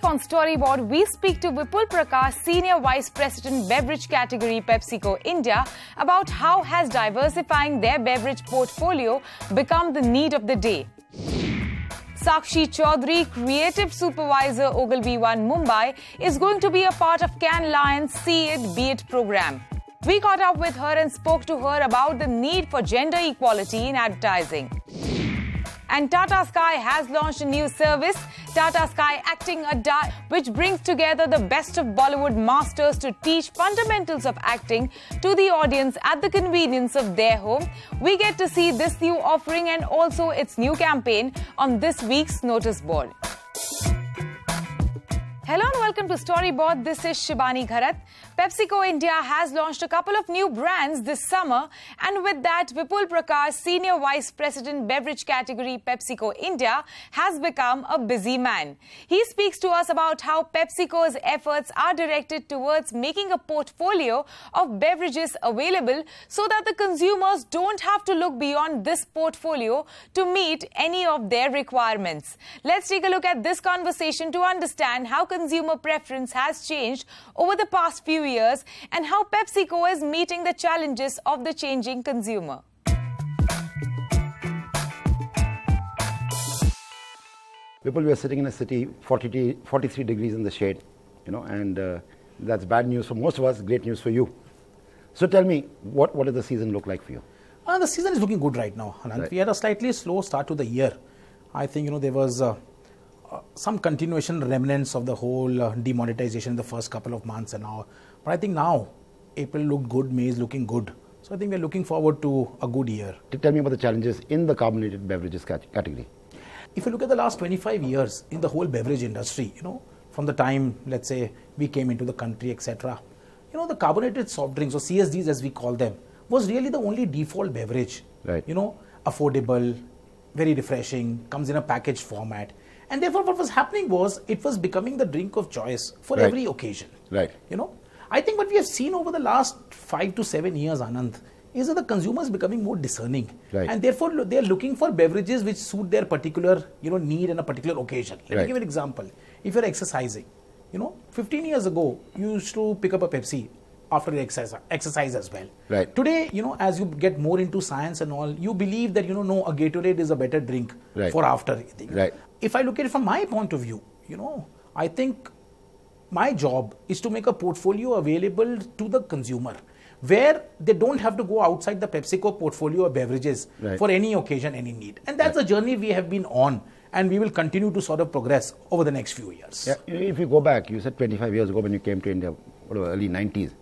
on Storyboard, we speak to Vipul Prakash, Senior Vice President Beverage Category, PepsiCo India, about how has diversifying their beverage portfolio become the need of the day. Sakshi Chaudhary, Creative Supervisor, Ogilvy One Mumbai, is going to be a part of Cannes Lions See It, Be It program. We caught up with her and spoke to her about the need for gender equality in advertising. And Tata Sky has launched a new service, Tata Sky Acting Adda, which brings together the best of Bollywood masters to teach fundamentals of acting to the audience at the convenience of their home. We get to see this new offering and also its new campaign on this week's notice board. Hello and welcome to Storyboard. This is Shibani Gharat. PepsiCo India has launched a couple of new brands this summer, and with that, Vipul Prakash, Senior Vice President Beverage Category, PepsiCo India, has become a busy man. He speaks to us about how PepsiCo's efforts are directed towards making a portfolio of beverages available so that the consumers don't have to look beyond this portfolio to meet any of their requirements. Let's take a look at this conversation to understand how consumer preference has changed over the past few years and how PepsiCo is meeting the challenges of the changing consumer. People, we are sitting in a city, 43 degrees in the shade, and that's bad news for most of us, great news for you. So tell me, what does the season look like for you? The season is looking good right now, Anand. Right. We had a slightly slow start to the year. I think, there was some continuation remnants of the whole demonetization in the first couple of months and all. But I think now April looked good, May is looking good. So I think we're looking forward to a good year. Tell me about the challenges in the carbonated beverages category. If you look at the last 25 years in the whole beverage industry, from the time, let's say, we came into the country, etc., the carbonated soft drinks, or CSDs as we call them, was really the only default beverage. Right. Affordable, very refreshing, comes in a packaged format. And therefore, what was happening was, it was becoming the drink of choice for every occasion. Right. I think what we have seen over the last 5 to 7 years, Anand, is that the consumer is becoming more discerning. Right. And therefore, they are looking for beverages which suit their particular, need and a particular occasion. Let me give you an example. If you're exercising, 15 years ago, you used to pick up a Pepsi after the exercise as well. Right. Today, as you get more into science and all, you believe that, no, a Gatorade is a better drink for after eating. Right. If I look at it from my point of view, I think my job is to make a portfolio available to the consumer where they don't have to go outside the PepsiCo portfolio of beverages for any occasion, any need. And that's the journey we have been on, and we will continue to sort of progress over the next few years. Yeah, if you go back, you said 25 years ago when you came to India, early 90s.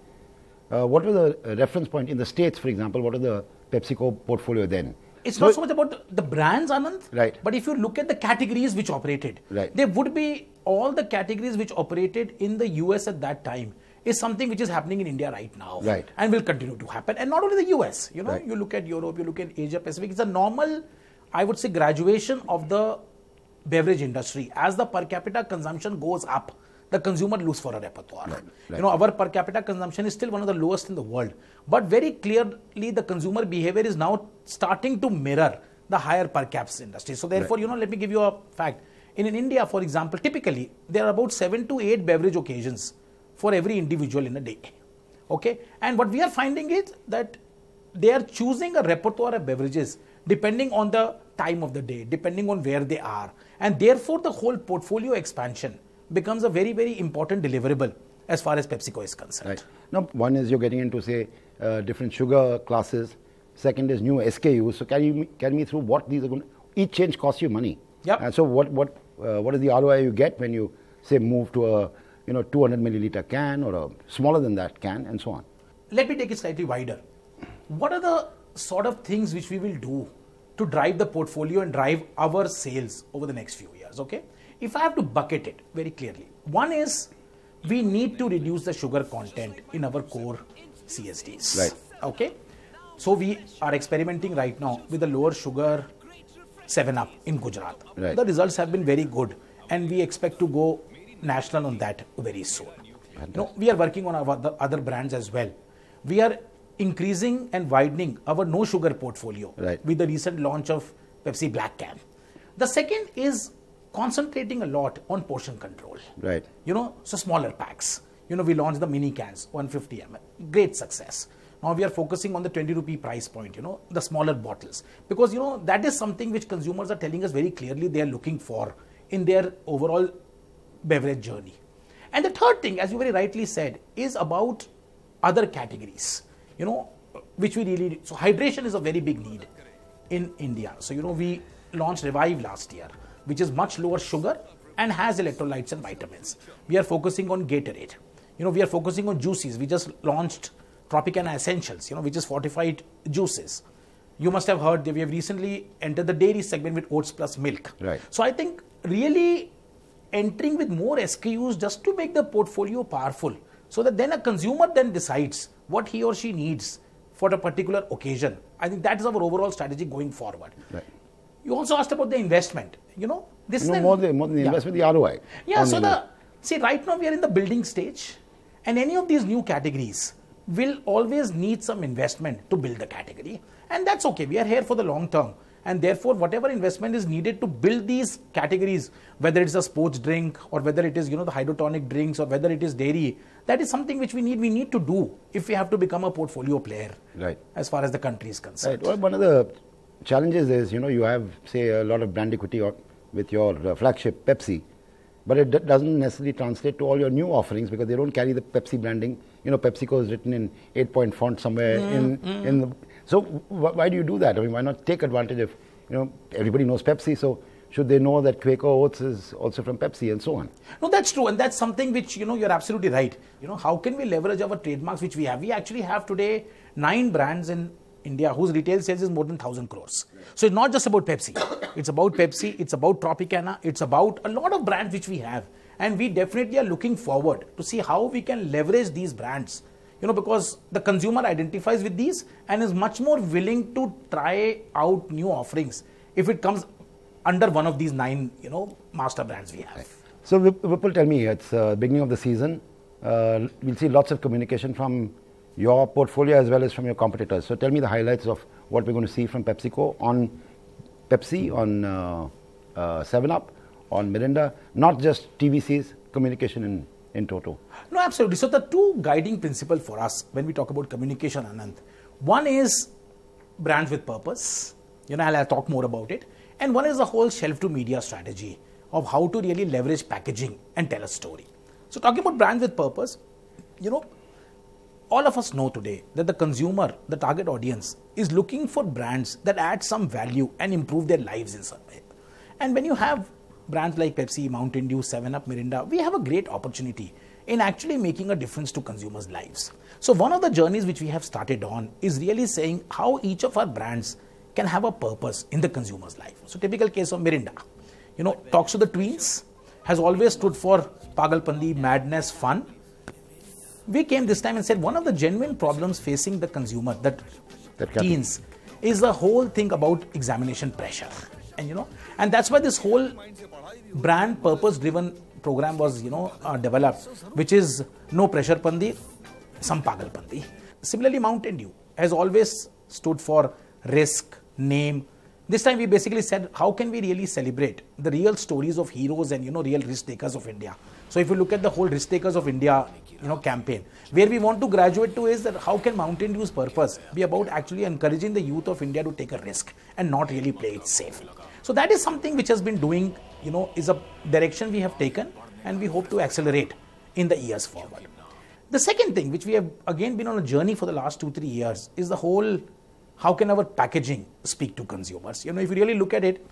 What was the reference point in the States, for example? What was the PepsiCo portfolio then? It's not so much about the brands, Anand, right. But if you look at the categories which operated, there would be all the categories which operated in the US at that time is something which is happening in India right now. Right. And will continue to happen. And not only the US, you look at Europe, you look at Asia Pacific, it's a normal, I would say, graduation of the beverage industry. As the per capita consumption goes up, the consumer looks for a repertoire. Right. Our per capita consumption is still one of the lowest in the world. But very clearly, the consumer behavior is now starting to mirror the higher per caps industry. So therefore, let me give you a fact. In India, for example, typically, there are about 7 to 8 beverage occasions for every individual in a day. Okay? And what we are finding is that they are choosing a repertoire of beverages depending on the time of the day, depending on where they are. And therefore, the whole portfolio expansion becomes a very, very important deliverable as far as PepsiCo is concerned. Right. Now, one is you're getting into, say, different sugar classes. Second is new SKUs. So carry me through what these are going to... Each change costs you money. Yep. And so what is the ROI you get when you, say, move to a 200 milliliter can or a smaller than that can and so on? Let me take it slightly wider. What are the sort of things which we will do to drive the portfolio and drive our sales over the next few years, okay? If I have to bucket it very clearly, one is we need to reduce the sugar content in our core CSDs. Right. Okay? So we are experimenting right now with the lower sugar 7-Up in Gujarat. Right. The results have been very good and we expect to go national on that very soon. We are working on our other brands as well. We are increasing and widening our no sugar portfolio with the recent launch of Pepsi Black Can. The second is concentrating a lot on portion control. Right. So smaller packs. We launched the mini cans, 150 ml. Great success. Now we are focusing on the 20 rupee price point, the smaller bottles. Because, that is something which consumers are telling us very clearly they are looking for in their overall beverage journey. And the third thing, as you very rightly said, is about other categories, which we really need. So hydration is a very big need in India. So, we launched Revive last year, which is much lower sugar and has electrolytes and vitamins. We are focusing on Gatorade. We are focusing on juices. We just launched Tropicana Essentials, which is fortified juices. You must have heard that we have recently entered the dairy segment with oats plus milk. Right. So I think really entering with more SKUs just to make the portfolio powerful, so that then a consumer then decides what he or she needs for a particular occasion. I think that is our overall strategy going forward. Right. You also asked about the investment. This is more than the investment, the ROI. Yeah, so right now we are in the building stage, and any of these new categories will always need some investment to build the category, and that's okay. We are here for the long term, and therefore whatever investment is needed to build these categories, whether it's a sports drink or whether it is the hydrotonic drinks or whether it is dairy, that is something which we need to do if we have to become a portfolio player. Right. As far as the country is concerned. Right. Well, one of the challenges is you have, say, a lot of brand equity with your flagship Pepsi, but it doesn't necessarily translate to all your new offerings because they don't carry the Pepsi branding. PepsiCo is written in 8-point font somewhere in the. So why do you do that? I mean, why not take advantage of, everybody knows Pepsi, so should they know that Quaker Oats is also from Pepsi and so on? No, that's true, and that's something which, you're absolutely right. How can we leverage our trademarks which we have? We actually have today 9 brands in India whose retail sales is more than 1,000 crores. So it's not just about Pepsi. It's about Pepsi, it's about Tropicana, it's about a lot of brands which we have. And we definitely are looking forward to see how we can leverage these brands, because the consumer identifies with these and is much more willing to try out new offerings if it comes under one of these 9, master brands we have. So Vipul, tell me, it's beginning of the season. We'll see lots of communication from your portfolio as well as from your competitors. So tell me the highlights of what we're going to see from PepsiCo on Pepsi, on 7-Up, on Mirinda, not just TVC's communication in total. No, absolutely. So the two guiding principles for us when we talk about communication, Anand, one is brands with purpose. I'll talk more about it. And one is the whole shelf to media strategy of how to really leverage packaging and tell a story. So talking about brands with purpose, all of us know today that the consumer, the target audience, is looking for brands that add some value and improve their lives in some way. And when you have brands like Pepsi, Mountain Dew, 7-Up, Mirinda, we have a great opportunity in actually making a difference to consumers' lives. So one of the journeys which we have started on is really saying how each of our brands can have a purpose in the consumer's life. So typical case of Mirinda, talks to the tweens, has always stood for pagalpandi, madness, fun. We came this time and said one of the genuine problems facing the consumer, that teens, is the whole thing about examination pressure. And that's why this whole brand purpose driven program was developed, which is no pressure pandi, some pagalpandi. Similarly, Mountain Dew has always stood for risk, name. This time we basically said how can we really celebrate the real stories of heroes and real risk takers of India. So if you look at the whole risk takers of India campaign, where we want to graduate to is that how can Mountain Dew's purpose be about actually encouraging the youth of India to take a risk and not really play it safe. So that is something which has been doing, is a direction we have taken and we hope to accelerate in the years forward. The second thing which we have again been on a journey for the last 2-3 years is the whole how can our packaging speak to consumers. If you really look at it,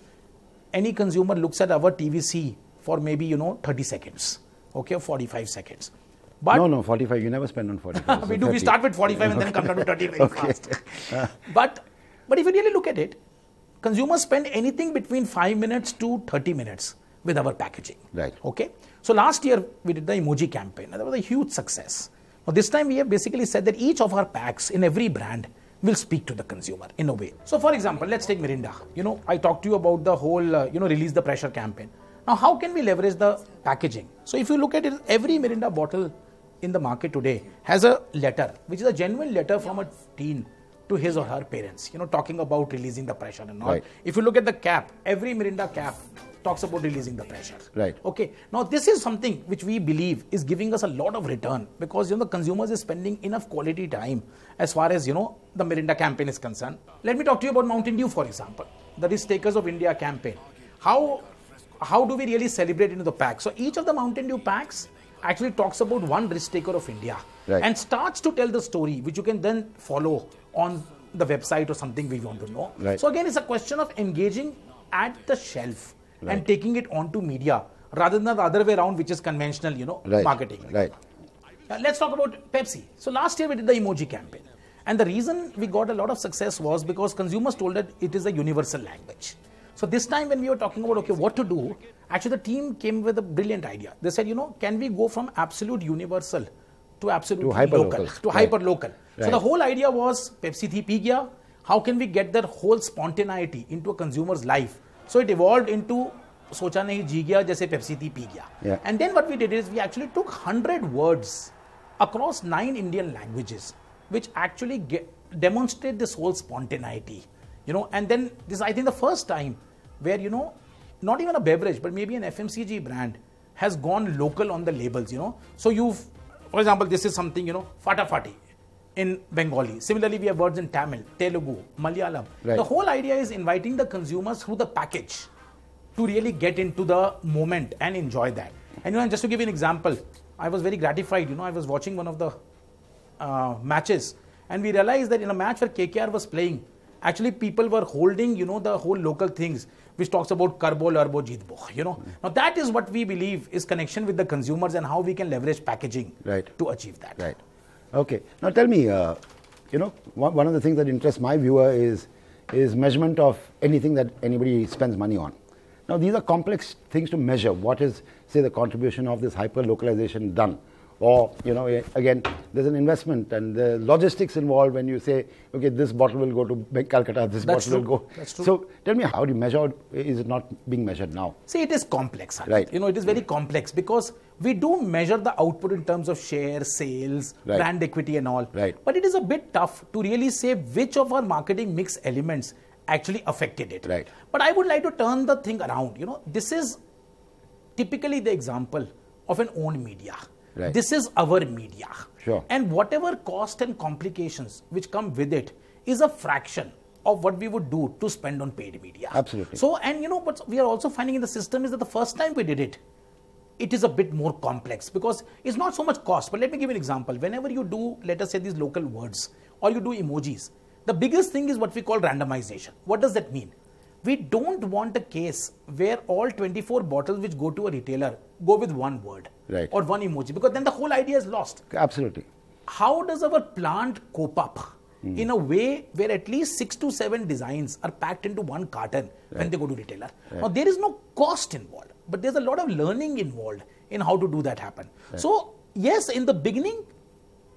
any consumer looks at our TVC for maybe 30 seconds, okay, or 45 seconds. But no, 45. You never spend on 45. we do. We start with 45 and then come down to 30 very fast. But if you really look at it, consumers spend anything between 5 minutes to 30 minutes with our packaging. Right. Okay. So last year we did the emoji campaign and that was a huge success. Now this time we have basically said that each of our packs in every brand will speak to the consumer in a way. So for example, let's take Mirinda. I talked to you about the whole, release the pressure campaign. Now how can we leverage the packaging? So if you look at it, every Mirinda bottle in the market today has a letter, which is a genuine letter from a teen to his or her parents, talking about releasing the pressure and all. Right. If you look at the cap, every Mirinda cap talks about releasing the pressure. Right. Okay. Now, this is something which we believe is giving us a lot of return because, the consumers is spending enough quality time as far as, the Mirinda campaign is concerned. Let me talk to you about Mountain Dew, for example, the Risk Takers of India campaign. How do we really celebrate into the pack? So, each of the Mountain Dew packs actually talks about one risk taker of India and starts to tell the story, which you can then follow on the website or something we want to know. So again, it's a question of engaging at the shelf and taking it onto media rather than the other way around, which is conventional, marketing. Let's talk about Pepsi. So last year we did the emoji campaign. And the reason we got a lot of success was because consumers told that it is a universal language. So this time when we were talking about, okay, what to do, actually the team came with a brilliant idea. They said, can we go from absolute universal to absolute local, to hyper local. So the whole idea was Pepsi thi pee gaya. How can we get that whole spontaneity into a consumer's life? So it evolved into socha nahi ji gaya jaise Pepsi thi pee gaya. And then what we did is we actually took 100 words across 9 Indian languages, which actually demonstrate this whole spontaneity. And then this is, I think, the first time where, not even a beverage, but maybe an FMCG brand has gone local on the labels, So for example, this is something, Fata Fati in Bengali. Similarly, we have words in Tamil, Telugu, Malayalam. The whole idea is inviting the consumers through the package to really get into the moment and enjoy that. And just to give you an example, I was very gratified, I was watching one of the matches and we realized that in a match where KKR was playing, actually people were holding, the whole local things, which talks about Karbo, Larbo, Jeetbo, Now that is what we believe is connection with the consumers and how we can leverage packaging to achieve that. Okay. Now tell me, one of the things that interests my viewer is measurement of anything that anybody spends money on. Now these are complex things to measure. What is, say, the contribution of this hyper-localization done? Or, again, there's an investment and the logistics involved when you say, okay, this bottle will go to Calcutta, this bottle will go. That's true. So tell me, how do you measure? Is it not being measured now? See, it is complex. It is very complex because we do measure the output in terms of share, sales, brand equity and all. But it is a bit tough to really say which of our marketing mix elements actually affected it. But I would like to turn the thing around. This is typically the example of an owned media. This is our media. And whatever cost and complications which come with it is a fraction of what we would do to spend on paid media. Absolutely. So, and what we are also finding in the system is that the first time we did it, it is a bit more complex because it's not so much cost. But let me give you an example. Whenever you do, let us say, these local words or you do emojis, the biggest thing is what we call randomization. What does that mean? We don't want a case where all 24 bottles which go to a retailer go with one word or one emoji, because then the whole idea is lost. Absolutely. How does our plant cope up in a way where at least 6 to 7 designs are packed into one carton when they go to retailer? Now, there is no cost involved, but there's a lot of learning involved in how to do that happen. So, yes, in the beginning,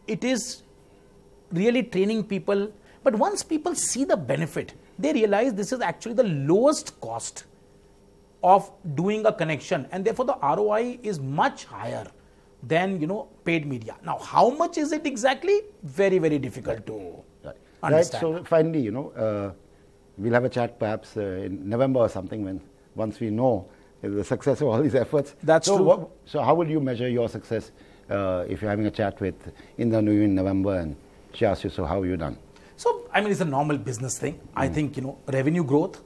it is really training people. But once people see the benefit, they realize this is actually the lowest cost of doing a connection, and therefore the ROI is much higher than paid media. Now, how much is it exactly? Very, very difficult to understand. So finally, we'll have a chat perhaps in November or something once we know the success of all these efforts. That's true. So how will you measure your success if you're having a chat with Indra in November and she asks you, so how have you done? So, I mean, it's a normal business thing. I think, revenue growth,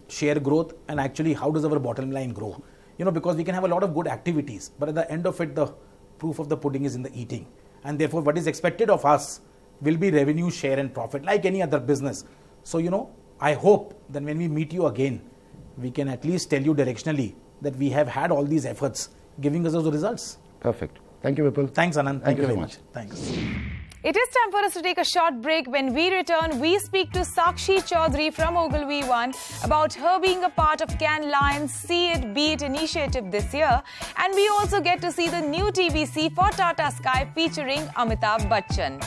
share growth, and actually how does our bottom line grow? Because we can have a lot of good activities, but at the end of it, the proof of the pudding is in the eating. And therefore, what is expected of us will be revenue, share, and profit, like any other business. So, I hope that when we meet you again, we can at least tell you directionally that we have had all these efforts giving us those results. Perfect. Thank you, Vipul. Thanks, Anand. Thank you very so much. Thanks. It is time for us to take a short break. When we return, we speak to Sakshi Chaudhary from Ogilvy One about her being a part of Cannes Lions See It, Be It initiative this year. And we also get to see the new TVC for Tata Sky featuring Amitabh Bachchan.